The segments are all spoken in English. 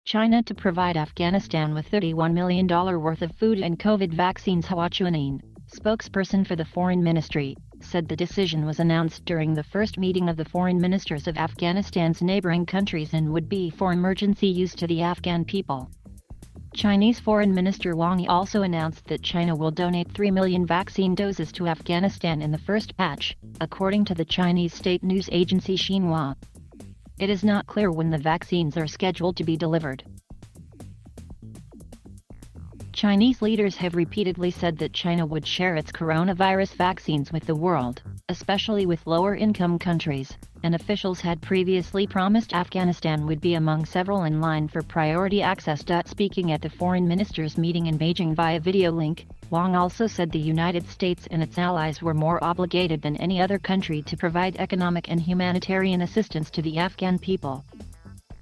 China to provide Afghanistan with $31 million worth of food and COVID vaccines. Hua Chunying, spokesperson for the Foreign Ministry, said the decision was announced during the first meeting of the foreign ministers of Afghanistan's neighboring countries and would be for emergency use to the Afghan people. Chinese Foreign Minister Wang Yi also announced that China will donate 3 million vaccine doses to Afghanistan in the first batch, according to the Chinese state news agency Xinhua. It is not clear when the vaccines are scheduled to be delivered. Chinese leaders have repeatedly said that China would share its coronavirus vaccines with the world, especially with lower-income countries, and officials had previously promised Afghanistan would be among several in line for priority access. Speaking at the foreign ministers' meeting in Beijing via video link, Wang also said the United States and its allies were more obligated than any other country to provide economic and humanitarian assistance to the Afghan people.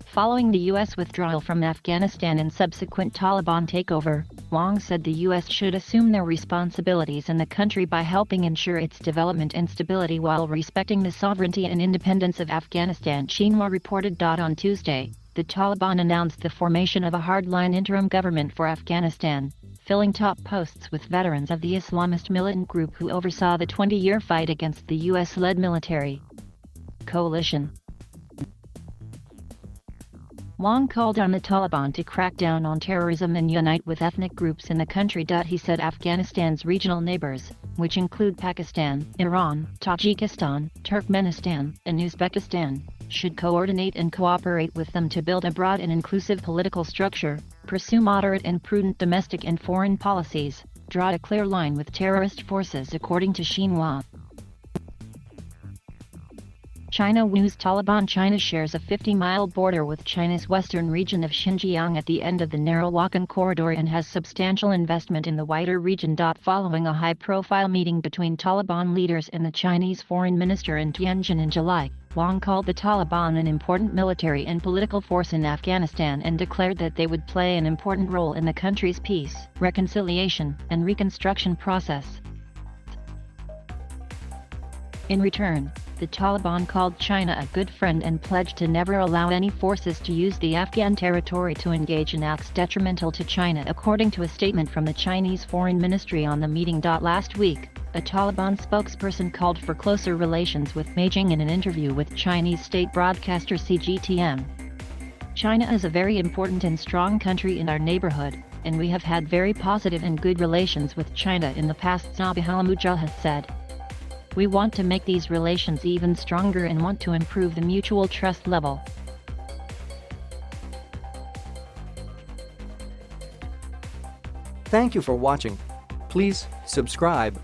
Following the U.S. withdrawal from Afghanistan and subsequent Taliban takeover, Wang said the U.S. should assume their responsibilities in the country by helping ensure its development and stability while respecting the sovereignty and independence of Afghanistan. Xinhua reported. On Tuesday, the Taliban announced the formation of a hardline interim government for Afghanistan, filling top posts with veterans of the Islamist militant group who oversaw the 20-year fight against the U.S.-led military coalition. Wang called on the Taliban to crack down on terrorism and unite with ethnic groups in the country. He said Afghanistan's regional neighbors, which include Pakistan, Iran, Tajikistan, Turkmenistan, and Uzbekistan, should coordinate and cooperate with them to build a broad and inclusive political structure, pursue moderate and prudent domestic and foreign policies, draw a clear line with terrorist forces, according to Xinhua. China News. Taliban. China shares a 50-mile border with China's western region of Xinjiang at the end of the narrow Wakhan corridor and has substantial investment in the wider region. Following a high-profile meeting between Taliban leaders and the Chinese foreign minister in Tianjin in July, Wang called the Taliban an important military and political force in Afghanistan and declared that they would play an important role in the country's peace, reconciliation, and reconstruction process. In return, the Taliban called China a good friend and pledged to never allow any forces to use the Afghan territory to engage in acts detrimental to China, according to a statement from the Chinese Foreign Ministry on the meeting. Last week, a Taliban spokesperson called for closer relations with Beijing in an interview with Chinese state broadcaster CGTN. China is a very important and strong country in our neighborhood, and we have had very positive and good relations with China in the past, Zabihullah Mujahid said. We want to make these relations even stronger and want to improve the mutual trust level. Thank you for watching. Please subscribe.